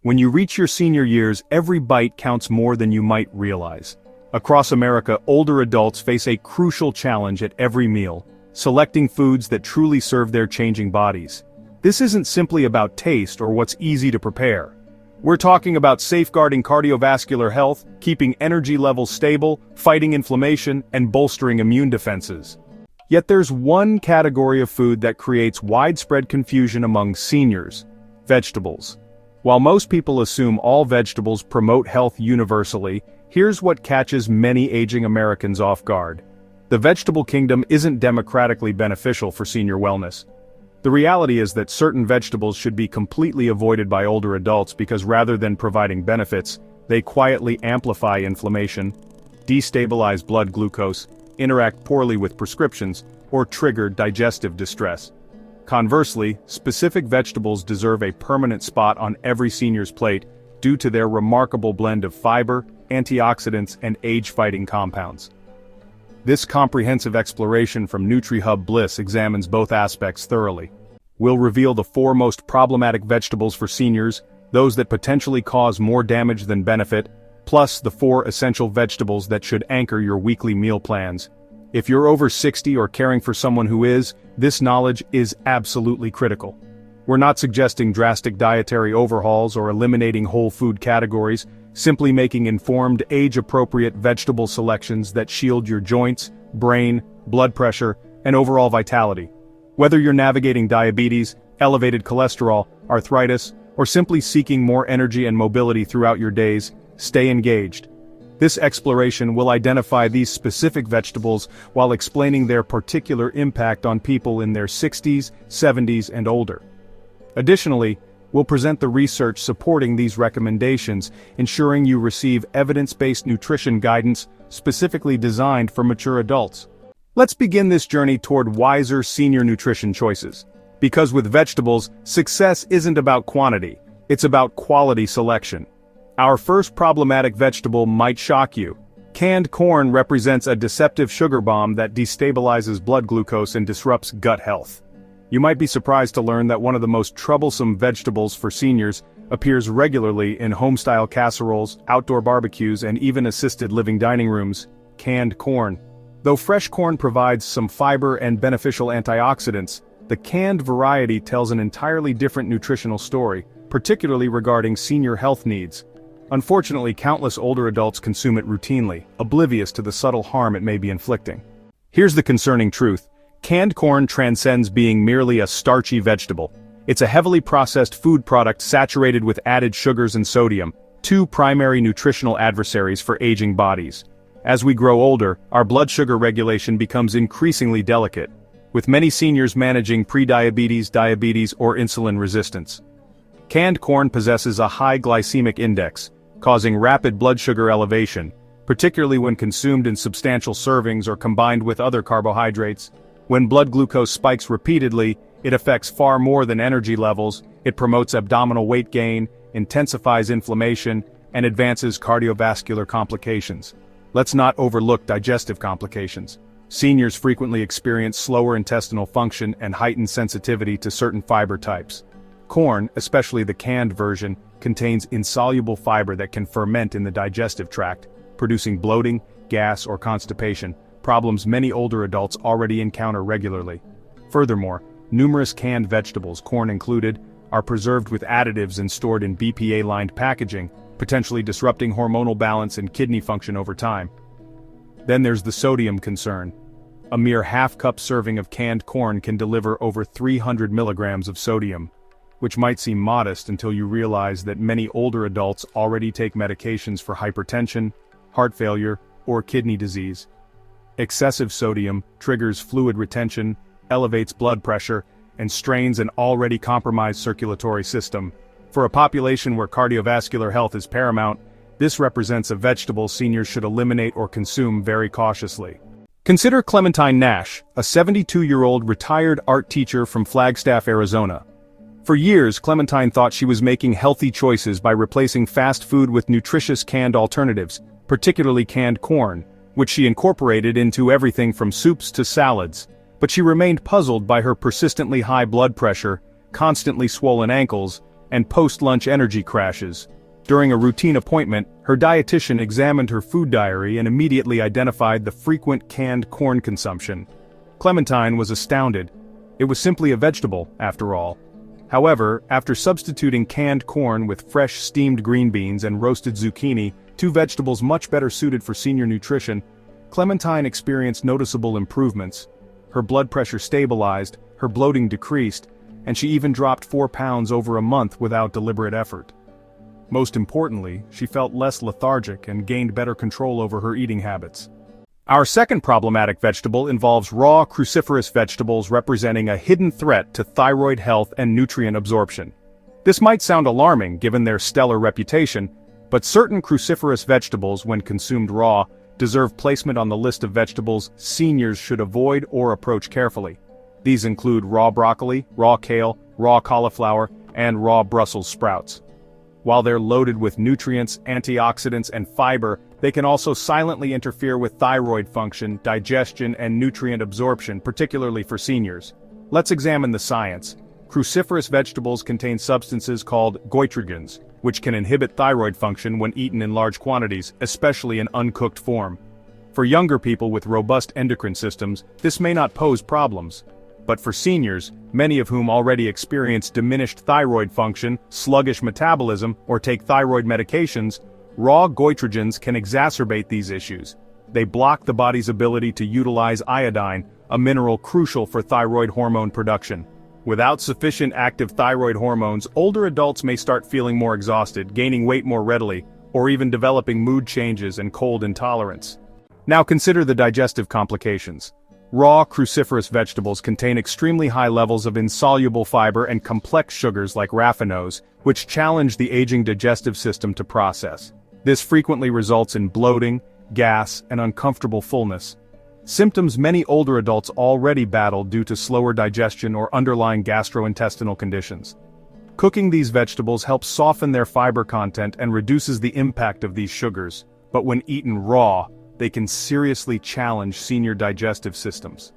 When you reach your senior years, every bite counts more than you might realize. Across America, older adults face a crucial challenge at every meal: selecting foods that truly serve their changing bodies. This isn't simply about taste or what's easy to prepare. We're talking about safeguarding cardiovascular health, keeping energy levels stable, fighting inflammation, and bolstering immune defenses. Yet there's one category of food that creates widespread confusion among seniors: vegetables. While most people assume all vegetables promote health universally, here's what catches many aging Americans off guard. The vegetable kingdom isn't democratically beneficial for senior wellness. The reality is that certain vegetables should be completely avoided by older adults because rather than providing benefits, they quietly amplify inflammation, destabilize blood glucose, interact poorly with prescriptions, or trigger digestive distress. Conversely, specific vegetables deserve a permanent spot on every senior's plate due to their remarkable blend of fiber, antioxidants, and age-fighting compounds. This comprehensive exploration from NutriHub Bliss examines both aspects thoroughly. We'll reveal the 4 most problematic vegetables for seniors, those that potentially cause more damage than benefit, plus the 4 essential vegetables that should anchor your weekly meal plans. If you're over 60 or caring for someone who is, this knowledge is absolutely critical. We're not suggesting drastic dietary overhauls or eliminating whole food categories, simply making informed, age-appropriate vegetable selections that shield your joints, brain, blood pressure, and overall vitality. Whether you're navigating diabetes, elevated cholesterol, arthritis, or simply seeking more energy and mobility throughout your days, stay engaged. This exploration will identify these specific vegetables while explaining their particular impact on people in their 60s, 70s, and older. Additionally, we'll present the research supporting these recommendations, ensuring you receive evidence-based nutrition guidance specifically designed for mature adults. Let's begin this journey toward wiser senior nutrition choices. Because with vegetables, success isn't about quantity, it's about quality selection. Our first problematic vegetable might shock you. Canned corn represents a deceptive sugar bomb that destabilizes blood glucose and disrupts gut health. You might be surprised to learn that one of the most troublesome vegetables for seniors appears regularly in home-style casseroles, outdoor barbecues, and even assisted living dining rooms: canned corn. Though fresh corn provides some fiber and beneficial antioxidants, the canned variety tells an entirely different nutritional story, particularly regarding senior health needs. Unfortunately, countless older adults consume it routinely, oblivious to the subtle harm it may be inflicting. Here's the concerning truth: canned corn transcends being merely a starchy vegetable. It's a heavily processed food product saturated with added sugars and sodium, 2 primary nutritional adversaries for aging bodies. As we grow older, our blood sugar regulation becomes increasingly delicate, with many seniors managing prediabetes, diabetes, or insulin resistance. Canned corn possesses a high glycemic index, causing rapid blood sugar elevation, particularly when consumed in substantial servings or combined with other carbohydrates. When blood glucose spikes repeatedly, it affects far more than energy levels. It promotes abdominal weight gain, intensifies inflammation, and advances cardiovascular complications. Let's not overlook digestive complications. Seniors frequently experience slower intestinal function and heightened sensitivity to certain fiber types. Corn, especially the canned version, contains insoluble fiber that can ferment in the digestive tract, producing bloating, gas, or constipation, problems many older adults already encounter regularly. Furthermore, numerous canned vegetables, corn included, are preserved with additives and stored in BPA-lined packaging, potentially disrupting hormonal balance and kidney function over time. Then there's the sodium concern. A mere half-cup serving of canned corn can deliver over 300 milligrams of sodium, which might seem modest until you realize that many older adults already take medications for hypertension, heart failure, or kidney disease. Excessive sodium triggers fluid retention, elevates blood pressure, and strains an already compromised circulatory system. For a population where cardiovascular health is paramount, this represents a vegetable seniors should eliminate or consume very cautiously. Consider Clementine Nash, a 72-year-old retired art teacher from Flagstaff, Arizona. For years, Clementine thought she was making healthy choices by replacing fast food with nutritious canned alternatives, particularly canned corn, which she incorporated into everything from soups to salads. But she remained puzzled by her persistently high blood pressure, constantly swollen ankles, and post-lunch energy crashes. During a routine appointment, her dietitian examined her food diary and immediately identified the frequent canned corn consumption. Clementine was astounded. It was simply a vegetable, after all. However, after substituting canned corn with fresh steamed green beans and roasted zucchini, two vegetables much better suited for senior nutrition, Clementine experienced noticeable improvements. Her blood pressure stabilized, her bloating decreased, and she even dropped 4 pounds over a month without deliberate effort. Most importantly, she felt less lethargic and gained better control over her eating habits. Our second problematic vegetable involves raw cruciferous vegetables, representing a hidden threat to thyroid health and nutrient absorption. This might sound alarming given their stellar reputation, but certain cruciferous vegetables, when consumed raw, deserve placement on the list of vegetables seniors should avoid or approach carefully. These include raw broccoli, raw kale, raw cauliflower, and raw Brussels sprouts. While they're loaded with nutrients, antioxidants, and fiber, they can also silently interfere with thyroid function, digestion, and nutrient absorption, particularly for seniors. Let's examine the science. Cruciferous vegetables contain substances called goitrogens, which can inhibit thyroid function when eaten in large quantities, especially in uncooked form. For younger people with robust endocrine systems, this may not pose problems. But for seniors, many of whom already experience diminished thyroid function, sluggish metabolism, or take thyroid medications, raw goitrogens can exacerbate these issues. They block the body's ability to utilize iodine, a mineral crucial for thyroid hormone production. Without sufficient active thyroid hormones, older adults may start feeling more exhausted, gaining weight more readily, or even developing mood changes and cold intolerance. Now consider the digestive complications. Raw cruciferous vegetables contain extremely high levels of insoluble fiber and complex sugars like raffinose, which challenge the aging digestive system to process. This frequently results in bloating, gas, and uncomfortable fullness. Symptoms many older adults already battle due to slower digestion or underlying gastrointestinal conditions. Cooking these vegetables helps soften their fiber content and reduces the impact of these sugars, but when eaten raw, they can seriously challenge senior digestive systems.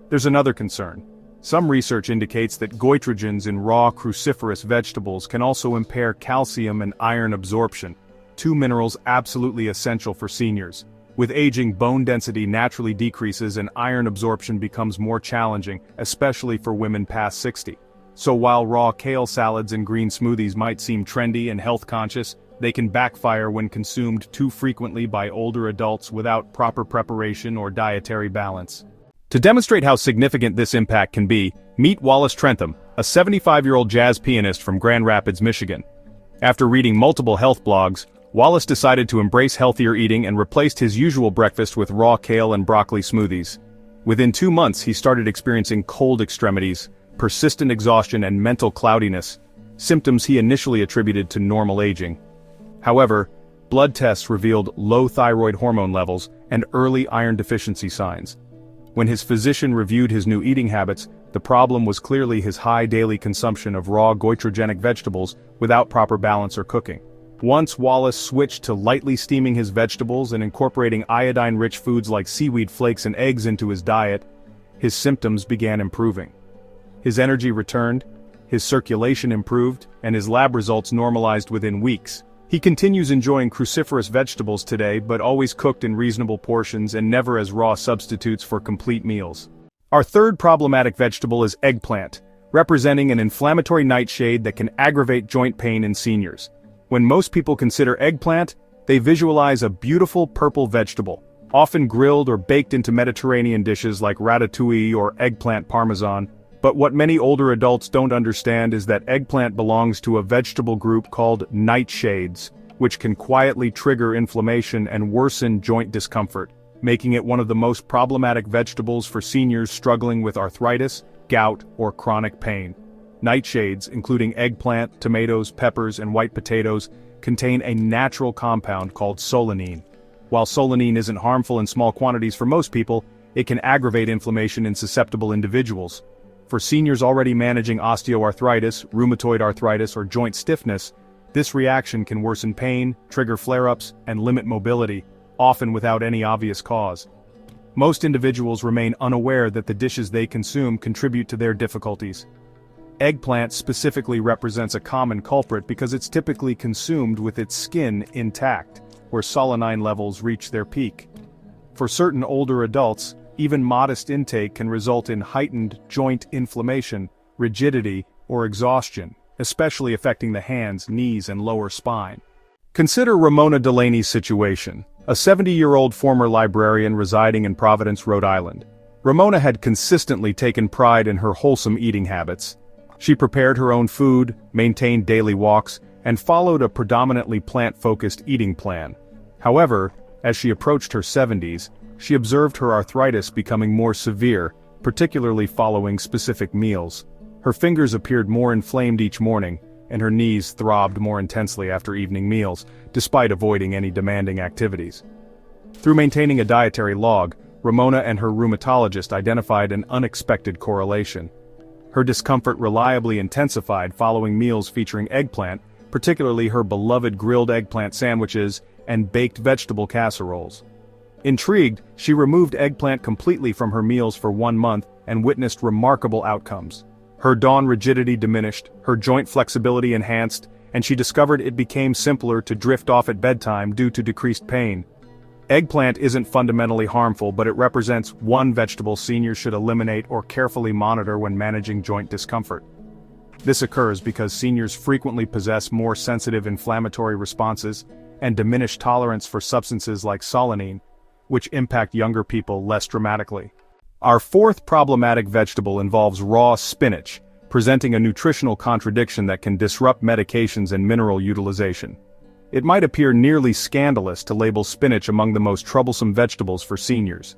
There's another concern. Some research indicates that goitrogens in raw cruciferous vegetables can also impair calcium and iron absorption, two minerals absolutely essential for seniors. With aging, bone density naturally decreases and iron absorption becomes more challenging, especially for women past 60. So while raw kale salads and green smoothies might seem trendy and health-conscious, they can backfire when consumed too frequently by older adults without proper preparation or dietary balance. To demonstrate how significant this impact can be, meet Wallace Trentham, a 75-year-old jazz pianist from Grand Rapids, Michigan. After reading multiple health blogs, Wallace decided to embrace healthier eating and replaced his usual breakfast with raw kale and broccoli smoothies. Within 2 months, he started experiencing cold extremities, persistent exhaustion, and mental cloudiness, symptoms he initially attributed to normal aging. However, blood tests revealed low thyroid hormone levels and early iron deficiency signs. When his physician reviewed his new eating habits, the problem was clearly his high daily consumption of raw goitrogenic vegetables without proper balance or cooking. Once Wallace switched to lightly steaming his vegetables and incorporating iodine-rich foods like seaweed flakes and eggs into his diet, his symptoms began improving. His energy returned, his circulation improved, and his lab results normalized within weeks. He continues enjoying cruciferous vegetables today, but always cooked in reasonable portions and never as raw substitutes for complete meals. Our third problematic vegetable is eggplant, representing an inflammatory nightshade that can aggravate joint pain in seniors. When most people consider eggplant, they visualize a beautiful purple vegetable, often grilled or baked into Mediterranean dishes like ratatouille or eggplant parmesan. But what many older adults don't understand is that eggplant belongs to a vegetable group called nightshades, which can quietly trigger inflammation and worsen joint discomfort, making it one of the most problematic vegetables for seniors struggling with arthritis, gout, or chronic pain. Nightshades, including eggplant, tomatoes, peppers, and white potatoes, contain a natural compound called solanine. While solanine isn't harmful in small quantities for most people, it can aggravate inflammation in susceptible individuals. For seniors already managing osteoarthritis, rheumatoid arthritis, or joint stiffness, this reaction can worsen pain, trigger flare-ups, and limit mobility, often without any obvious cause. Most individuals remain unaware that the dishes they consume contribute to their difficulties. Eggplant specifically represents a common culprit because it's typically consumed with its skin intact, where solanine levels reach their peak. For certain older adults, even modest intake can result in heightened joint inflammation, rigidity, or exhaustion, especially affecting the hands, knees, and lower spine. Consider Ramona Delaney's situation, a 70-year-old former librarian residing in Providence, Rhode Island. Ramona had consistently taken pride in her wholesome eating habits. She prepared her own food, maintained daily walks, and followed a predominantly plant-focused eating plan. However, as she approached her 70s, she observed her arthritis becoming more severe, particularly following specific meals. Her fingers appeared more inflamed each morning, and her knees throbbed more intensely after evening meals, despite avoiding any demanding activities. Through maintaining a dietary log, Ramona and her rheumatologist identified an unexpected correlation. Her discomfort reliably intensified following meals featuring eggplant, particularly her beloved grilled eggplant sandwiches and baked vegetable casseroles. Intrigued, she removed eggplant completely from her meals for 1 month and witnessed remarkable outcomes. Her dawn rigidity diminished, her joint flexibility enhanced, and she discovered it became simpler to drift off at bedtime due to decreased pain. Eggplant isn't fundamentally harmful, but it represents one vegetable seniors should eliminate or carefully monitor when managing joint discomfort. This occurs because seniors frequently possess more sensitive inflammatory responses and diminished tolerance for substances like solanine, which impact younger people less dramatically. Our fourth problematic vegetable involves raw spinach, presenting a nutritional contradiction that can disrupt medications and mineral utilization. It might appear nearly scandalous to label spinach among the most troublesome vegetables for seniors.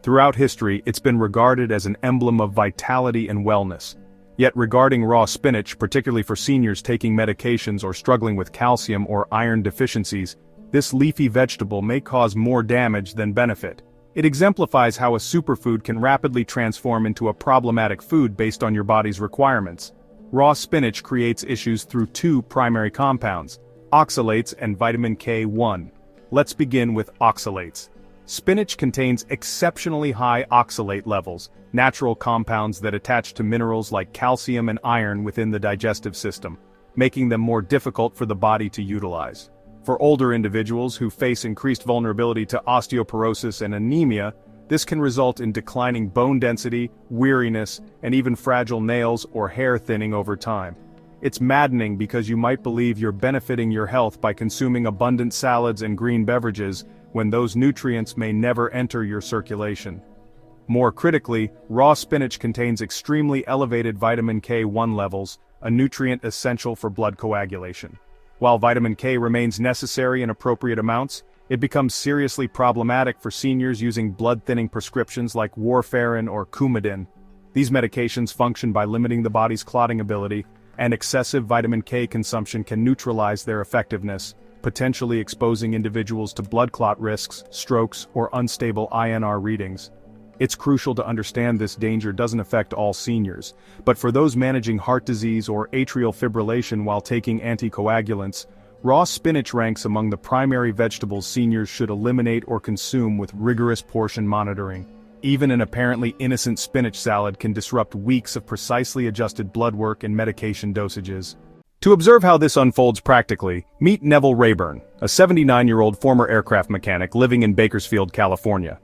Throughout history, it's been regarded as an emblem of vitality and wellness. Yet regarding raw spinach, particularly for seniors taking medications or struggling with calcium or iron deficiencies, this leafy vegetable may cause more damage than benefit. It exemplifies how a superfood can rapidly transform into a problematic food based on your body's requirements. Raw spinach creates issues through two primary compounds: oxalates and vitamin K1. Let's begin with oxalates. Spinach contains exceptionally high oxalate levels, natural compounds that attach to minerals like calcium and iron within the digestive system, making them more difficult for the body to utilize. For older individuals who face increased vulnerability to osteoporosis and anemia, this can result in declining bone density, weariness, and even fragile nails or hair thinning over time. It's maddening because you might believe you're benefiting your health by consuming abundant salads and green beverages, when those nutrients may never enter your circulation. More critically, raw spinach contains extremely elevated vitamin K1 levels, a nutrient essential for blood coagulation. While vitamin K remains necessary in appropriate amounts, it becomes seriously problematic for seniors using blood-thinning prescriptions like warfarin or Coumadin. These medications function by limiting the body's clotting ability, and excessive vitamin K consumption can neutralize their effectiveness, potentially exposing individuals to blood clot risks, strokes, or unstable INR readings. It's crucial to understand this danger doesn't affect all seniors, but for those managing heart disease or atrial fibrillation while taking anticoagulants, raw spinach ranks among the primary vegetables seniors should eliminate or consume with rigorous portion monitoring. Even an apparently innocent spinach salad can disrupt weeks of precisely adjusted blood work and medication dosages. To observe how this unfolds practically, meet Neville Rayburn, a 79-year-old former aircraft mechanic living in Bakersfield, California.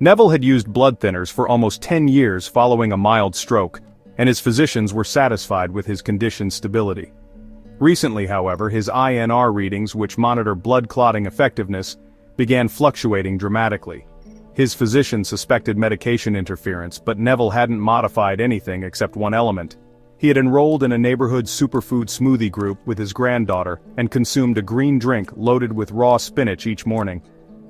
Neville had used blood thinners for almost 10 years following a mild stroke, and his physicians were satisfied with his condition's stability. Recently, however, his INR readings, which monitor blood clotting effectiveness, began fluctuating dramatically. His physician suspected medication interference, but Neville hadn't modified anything except one element. He had enrolled in a neighborhood superfood smoothie group with his granddaughter and consumed a green drink loaded with raw spinach each morning.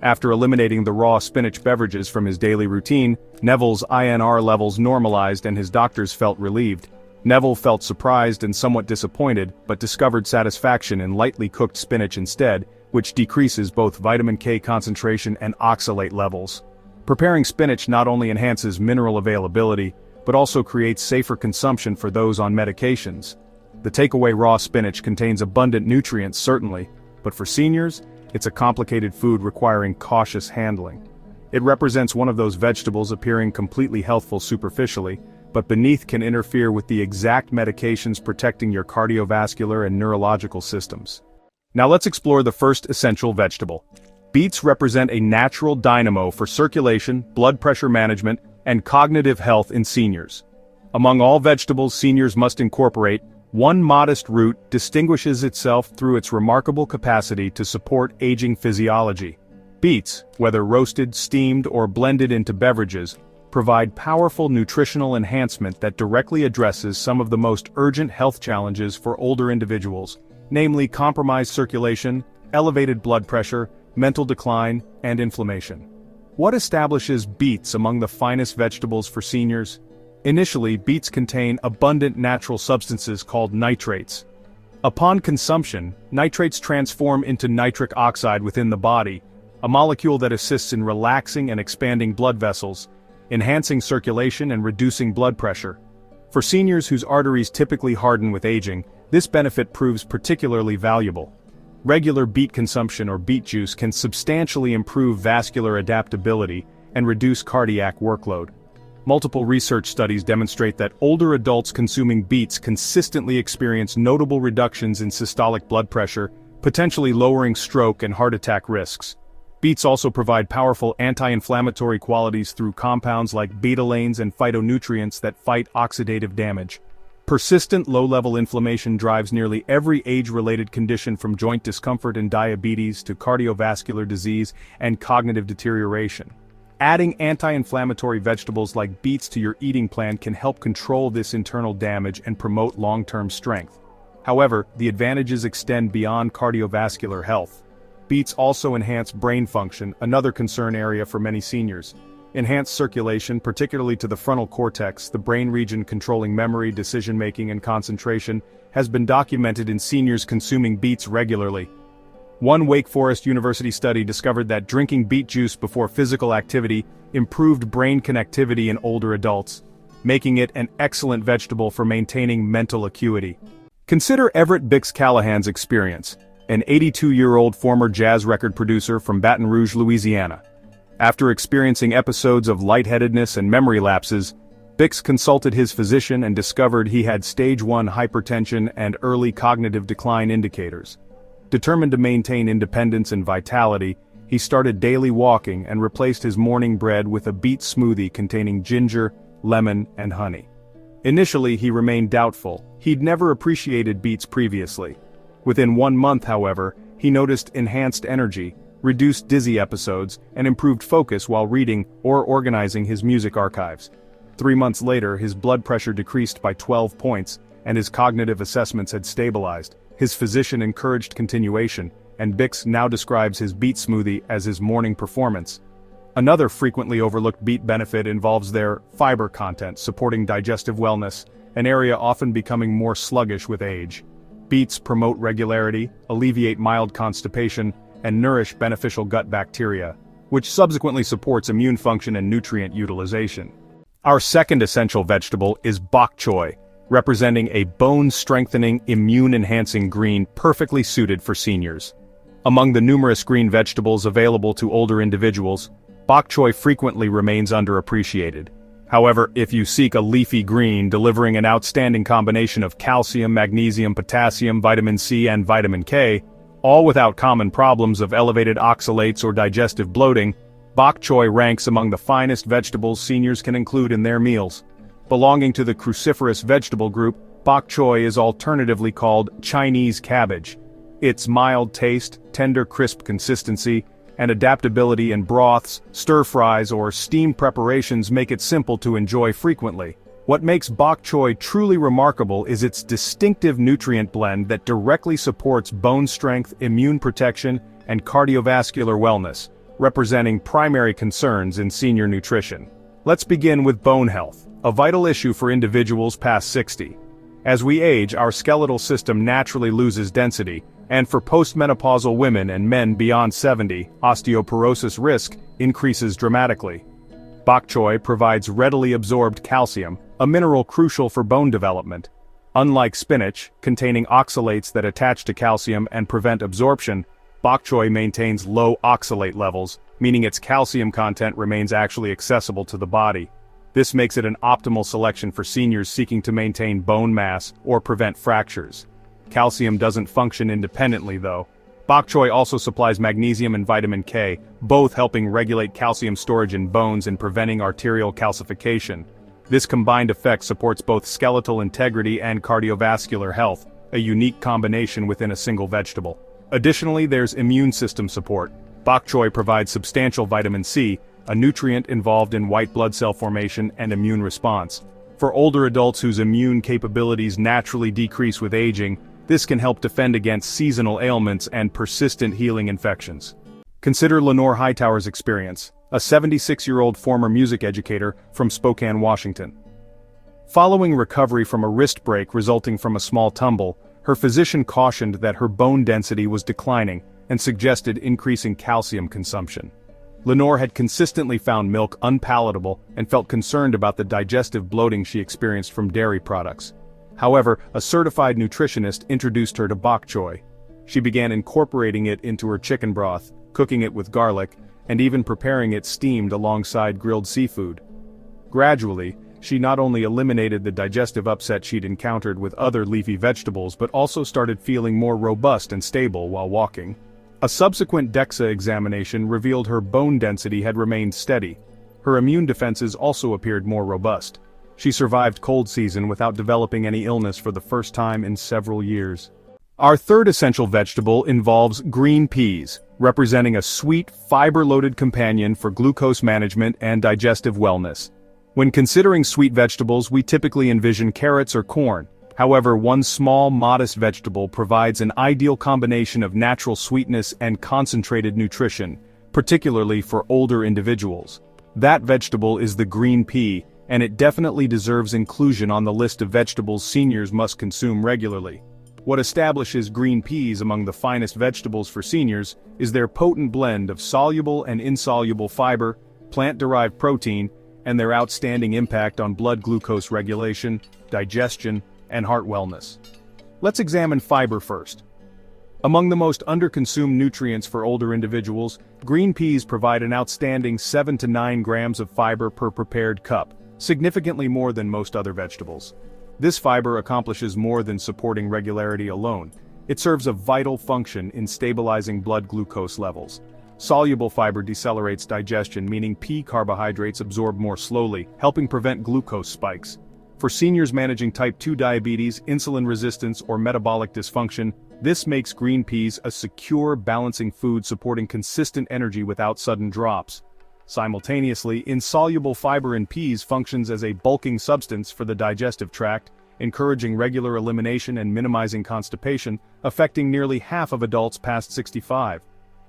After eliminating the raw spinach beverages from his daily routine, Neville's INR levels normalized and his doctors felt relieved. Neville felt surprised and somewhat disappointed, but discovered satisfaction in lightly cooked spinach instead, which decreases both vitamin K concentration and oxalate levels. Preparing spinach not only enhances mineral availability, but also creates safer consumption for those on medications. The takeaway: raw spinach contains abundant nutrients certainly, but for seniors, it's a complicated food requiring cautious handling. It represents one of those vegetables appearing completely healthful superficially, but beneath can interfere with the exact medications protecting your cardiovascular and neurological systems. Now let's explore the first essential vegetable. Beets represent a natural dynamo for circulation, blood pressure management, and cognitive health in seniors. Among all vegetables seniors must incorporate, one modest root distinguishes itself through its remarkable capacity to support aging physiology. Beets, whether roasted, steamed, or blended into beverages, provide powerful nutritional enhancement that directly addresses some of the most urgent health challenges for older individuals, namely compromised circulation, elevated blood pressure, mental decline, and inflammation. What establishes beets among the finest vegetables for seniors? Initially, beets contain abundant natural substances called nitrates. Upon consumption, nitrates transform into nitric oxide within the body, a molecule that assists in relaxing and expanding blood vessels, enhancing circulation and reducing blood pressure. For seniors whose arteries typically harden with aging, this benefit proves particularly valuable. Regular beet consumption or beet juice can substantially improve vascular adaptability and reduce cardiac workload. Multiple research studies demonstrate that older adults consuming beets consistently experience notable reductions in systolic blood pressure, potentially lowering stroke and heart attack risks. Beets also provide powerful anti-inflammatory qualities through compounds like betalains and phytonutrients that fight oxidative damage. Persistent low-level inflammation drives nearly every age-related condition from joint discomfort and diabetes to cardiovascular disease and cognitive deterioration. Adding anti-inflammatory vegetables like beets to your eating plan can help control this internal damage and promote long-term strength. However, the advantages extend beyond cardiovascular health. Beets also enhance brain function, another concern area for many seniors. Enhanced circulation, particularly to the frontal cortex, the brain region controlling memory, decision-making, and concentration, has been documented in seniors consuming beets regularly. One Wake Forest University study discovered that drinking beet juice before physical activity improved brain connectivity in older adults, making it an excellent vegetable for maintaining mental acuity. Consider Everett Bix Callahan's experience, an 82-year-old former jazz record producer from Baton Rouge, Louisiana. After experiencing episodes of lightheadedness and memory lapses, Bix consulted his physician and discovered he had stage 1 hypertension and early cognitive decline indicators. Determined to maintain independence and vitality, he started daily walking and replaced his morning bread with a beet smoothie containing ginger, lemon, and honey. Initially, he remained doubtful. He'd never appreciated beets previously. Within 1 month, however, he noticed enhanced energy, reduced dizzy episodes, and improved focus while reading or organizing his music archives. 3 months later, his blood pressure decreased by 12 points, and his cognitive assessments had stabilized. His physician encouraged continuation, and Bix now describes his beet smoothie as his morning performance. Another frequently overlooked beet benefit involves their fiber content, supporting digestive wellness, an area often becoming more sluggish with age. Beets promote regularity, alleviate mild constipation, and nourish beneficial gut bacteria, which subsequently supports immune function and nutrient utilization. Our second essential vegetable is bok choy, representing a bone-strengthening, immune-enhancing green perfectly suited for seniors. Among the numerous green vegetables available to older individuals, bok choy frequently remains underappreciated. However, if you seek a leafy green delivering an outstanding combination of calcium, magnesium, potassium, vitamin C, and vitamin K, all without common problems of elevated oxalates or digestive bloating, bok choy ranks among the finest vegetables seniors can include in their meals. Belonging to the cruciferous vegetable group, bok choy is alternatively called Chinese cabbage. Its mild taste, tender crisp consistency, and adaptability in broths, stir-fries, or steamed preparations make it simple to enjoy frequently. What makes bok choy truly remarkable is its distinctive nutrient blend that directly supports bone strength, immune protection, and cardiovascular wellness, representing primary concerns in senior nutrition. Let's begin with bone health, a vital issue for individuals past 60. As we age, our skeletal system naturally loses density, and for postmenopausal women and men beyond 70, osteoporosis risk increases dramatically. Bok choy provides readily absorbed calcium, a mineral crucial for bone development. Unlike spinach, containing oxalates that attach to calcium and prevent absorption, bok choy maintains low oxalate levels, meaning its calcium content remains actually accessible to the body. This makes it an optimal selection for seniors seeking to maintain bone mass or prevent fractures. Calcium doesn't function independently though. Bok choy also supplies magnesium and vitamin K, both helping regulate calcium storage in bones and preventing arterial calcification. This combined effect supports both skeletal integrity and cardiovascular health, a unique combination within a single vegetable. Additionally, there's immune system support. Bok choy provides substantial vitamin C, a nutrient involved in white blood cell formation and immune response. For older adults whose immune capabilities naturally decrease with aging, this can help defend against seasonal ailments and persistent healing infections. Consider Lenore Hightower's experience, a 76-year-old former music educator from Spokane, Washington. Following recovery from a wrist break resulting from a small tumble, her physician cautioned that her bone density was declining and suggested increasing calcium consumption. Lenore had consistently found milk unpalatable and felt concerned about the digestive bloating she experienced from dairy products. However, a certified nutritionist introduced her to bok choy. She began incorporating it into her chicken broth, cooking it with garlic, and even preparing it steamed alongside grilled seafood. Gradually, she not only eliminated the digestive upset she'd encountered with other leafy vegetables but also started feeling more robust and stable while walking. A subsequent DEXA examination revealed her bone density had remained steady. Her immune defenses also appeared more robust. She survived cold season without developing any illness for the first time in several years. Our third essential vegetable involves green peas, representing a sweet, fiber-loaded companion for glucose management and digestive wellness. When considering sweet vegetables, we typically envision carrots or corn. However, one small, modest vegetable provides an ideal combination of natural sweetness and concentrated nutrition, particularly for older individuals. That vegetable is the green pea, and it definitely deserves inclusion on the list of vegetables seniors must consume regularly. What establishes green peas among the finest vegetables for seniors is their potent blend of soluble and insoluble fiber, plant-derived protein, and their outstanding impact on blood glucose regulation, digestion, and heart wellness. Let's examine fiber first. Among the most underconsumed nutrients for older individuals, green peas provide an outstanding 7 to 9 grams of fiber per prepared cup, significantly more than most other vegetables. This fiber accomplishes more than supporting regularity alone. It serves a vital function in stabilizing blood glucose levels. Soluble fiber decelerates digestion, meaning pea carbohydrates absorb more slowly, helping prevent glucose spikes. For seniors managing type 2 diabetes, insulin resistance, or metabolic dysfunction, this makes green peas a secure, balancing food supporting consistent energy without sudden drops. Simultaneously, insoluble fiber in peas functions as a bulking substance for the digestive tract, encouraging regular elimination and minimizing constipation, affecting nearly half of adults past 65.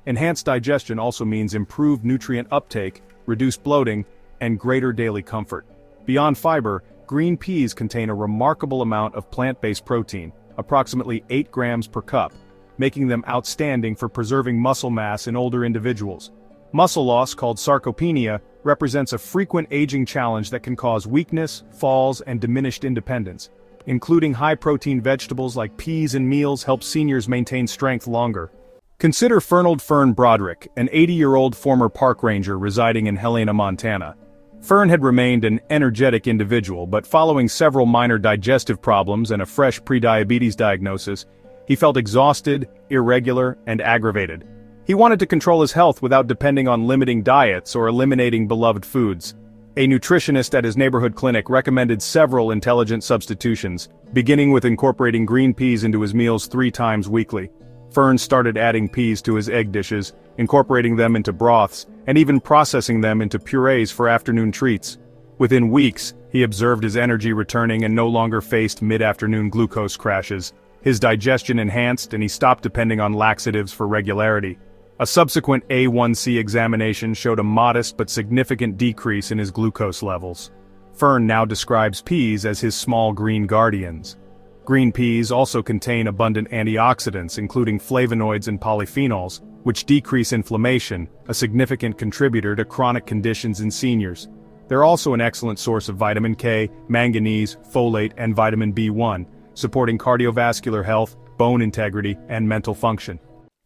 Enhanced digestion also means improved nutrient uptake, reduced bloating, and greater daily comfort. Beyond fiber, green peas contain a remarkable amount of plant-based protein, approximately 8 grams per cup, making them outstanding for preserving muscle mass in older individuals. Muscle loss, called sarcopenia, represents a frequent aging challenge that can cause weakness, falls, and diminished independence. Including high-protein vegetables like peas in meals helps seniors maintain strength longer. Consider Fernald Fern Broderick, an 80-year-old former park ranger residing in Helena, Montana. Fern had remained an energetic individual, but following several minor digestive problems and a fresh prediabetes diagnosis, he felt exhausted, irregular, and aggravated. He wanted to control his health without depending on limiting diets or eliminating beloved foods. A nutritionist at his neighborhood clinic recommended several intelligent substitutions, beginning with incorporating green peas into his meals 3 times weekly. Fern started adding peas to his egg dishes, incorporating them into broths, and even processing them into purees for afternoon treats. Within weeks, he observed his energy returning and no longer faced mid-afternoon glucose crashes. His digestion enhanced and he stopped depending on laxatives for regularity. A subsequent A1C examination showed a modest but significant decrease in his glucose levels. Fern now describes peas as his small green guardians. Green peas also contain abundant antioxidants including flavonoids and polyphenols, which decrease inflammation, a significant contributor to chronic conditions in seniors. They're also an excellent source of vitamin K, manganese, folate, and vitamin B1, supporting cardiovascular health, bone integrity, and mental function.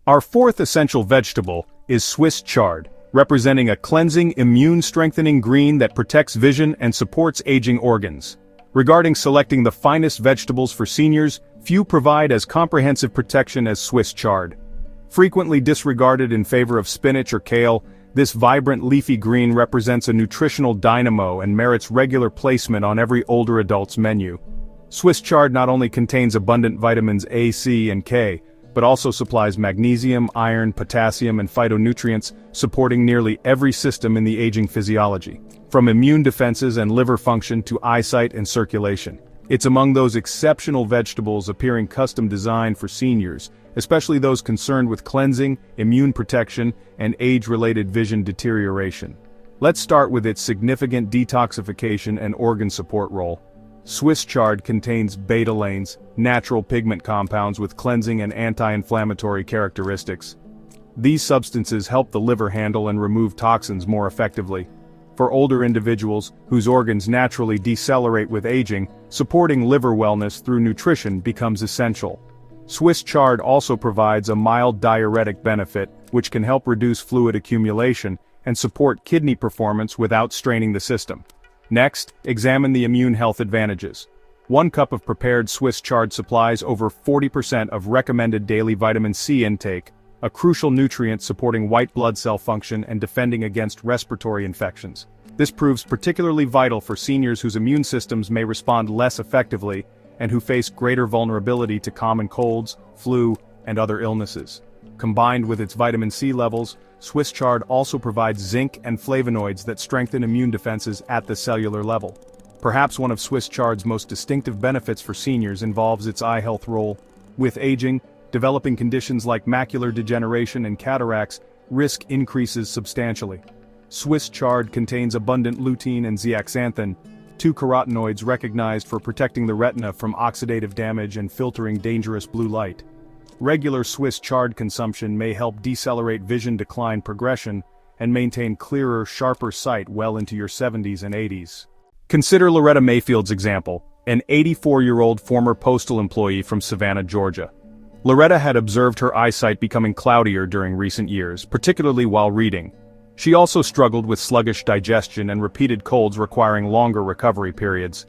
Our fourth essential vegetable is Swiss chard, representing a cleansing, immune-strengthening green that protects vision and supports aging organs. Regarding selecting the finest vegetables for seniors, few provide as comprehensive protection as Swiss chard. Frequently disregarded in favor of spinach or kale, this vibrant leafy green represents a nutritional dynamo and merits regular placement on every older adult's menu. Swiss chard not only contains abundant vitamins A, C, and K, but also supplies magnesium, iron, potassium, and phytonutrients, supporting nearly every system in the aging physiology, from immune defenses and liver function to eyesight and circulation. It's among those exceptional vegetables appearing custom-designed for seniors, especially those concerned with cleansing, immune protection, and age-related vision deterioration. Let's start with its significant detoxification and organ support role. Swiss chard contains betalains, natural pigment compounds with cleansing and anti-inflammatory characteristics. These substances help the liver handle and remove toxins more effectively. For older individuals, whose organs naturally decelerate with aging, supporting liver wellness through nutrition becomes essential. Swiss chard also provides a mild diuretic benefit, which can help reduce fluid accumulation and support kidney performance without straining the system. Next, examine the immune health advantages. 1 cup of prepared Swiss chard supplies over 40% of recommended daily vitamin C intake, a crucial nutrient supporting white blood cell function and defending against respiratory infections. This proves particularly vital for seniors whose immune systems may respond less effectively and who face greater vulnerability to common colds, flu, and other illnesses. Combined with its vitamin C levels, Swiss chard also provides zinc and flavonoids that strengthen immune defenses at the cellular level. Perhaps one of Swiss chard's most distinctive benefits for seniors involves its eye health role. With aging, developing conditions like macular degeneration and cataracts, risk increases substantially. Swiss chard contains abundant lutein and zeaxanthin, 2 carotenoids recognized for protecting the retina from oxidative damage and filtering dangerous blue light. Regular Swiss chard consumption may help decelerate vision decline progression and maintain clearer, sharper sight well into your 70s and 80s. Consider Loretta Mayfield's example, an 84-year-old former postal employee from Savannah, Georgia. Loretta had observed her eyesight becoming cloudier during recent years, particularly while reading. She also struggled with sluggish digestion and repeated colds requiring longer recovery periods.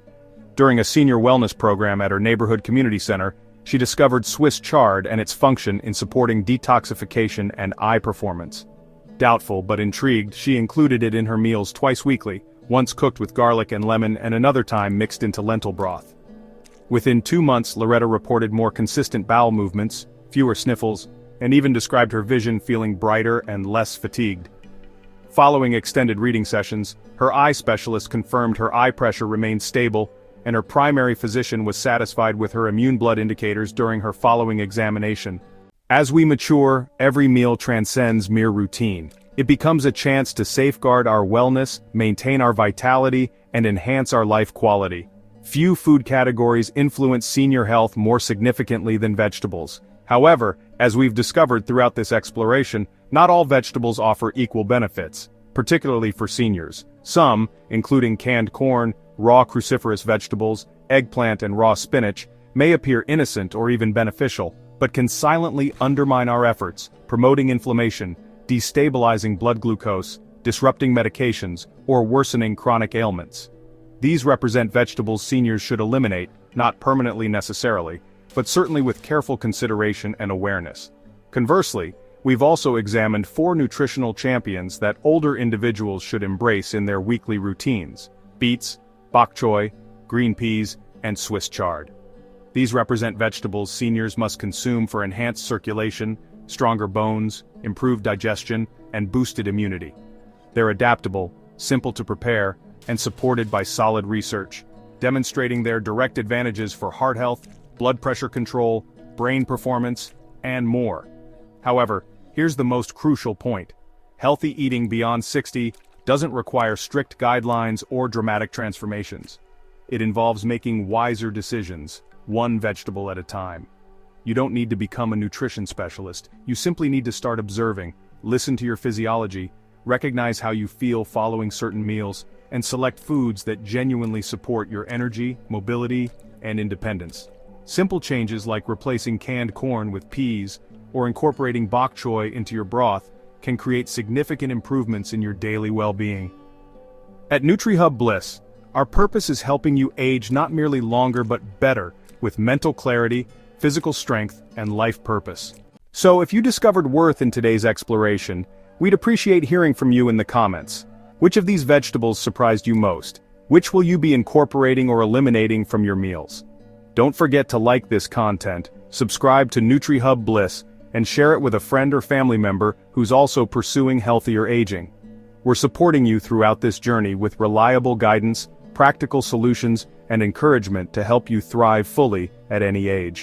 During a senior wellness program at her neighborhood community center, she discovered Swiss chard and its function in supporting detoxification and eye performance. Doubtful but intrigued, she included it in her meals twice weekly, once cooked with garlic and lemon and another time mixed into lentil broth. Within 2 months, Loretta reported more consistent bowel movements, fewer sniffles, and even described her vision feeling brighter and less fatigued. Following extended reading sessions, her eye specialist confirmed her eye pressure remained stable, and her primary physician was satisfied with her immune blood indicators during her following examination. As we mature, every meal transcends mere routine. It becomes a chance to safeguard our wellness, maintain our vitality, and enhance our life quality. Few food categories influence senior health more significantly than vegetables. However, as we've discovered throughout this exploration, not all vegetables offer equal benefits, particularly for seniors. Some, including canned corn, raw cruciferous vegetables, eggplant and raw spinach, may appear innocent or even beneficial, but can silently undermine our efforts, promoting inflammation, destabilizing blood glucose, disrupting medications, or worsening chronic ailments. These represent vegetables seniors should eliminate, not permanently necessarily, but certainly with careful consideration and awareness. Conversely, we've also examined 4 nutritional champions that older individuals should embrace in their weekly routines: beets, bok choy, green peas, and Swiss chard. These represent vegetables seniors must consume for enhanced circulation, stronger bones, improved digestion, and boosted immunity. They're adaptable, simple to prepare, and supported by solid research, demonstrating their direct advantages for heart health, blood pressure control, brain performance, and more. However, here's the most crucial point. Healthy eating beyond 60 doesn't require strict guidelines or dramatic transformations. It involves making wiser decisions, one vegetable at a time. You don't need to become a nutrition specialist, you simply need to start observing, listen to your physiology, recognize how you feel following certain meals, and select foods that genuinely support your energy, mobility, and independence. Simple changes like replacing canned corn with peas, or incorporating bok choy into your broth, can create significant improvements in your daily well-being. At NutriHub Bliss, our purpose is helping you age not merely longer but better, with mental clarity, physical strength, and life purpose. So if you discovered worth in today's exploration, we'd appreciate hearing from you in the comments. Which of these vegetables surprised you most? Which will you be incorporating or eliminating from your meals? Don't forget to like this content, subscribe to NutriHub Bliss, and share it with a friend or family member who's also pursuing healthier aging. We're supporting you throughout this journey with reliable guidance, practical solutions, and encouragement to help you thrive fully at any age.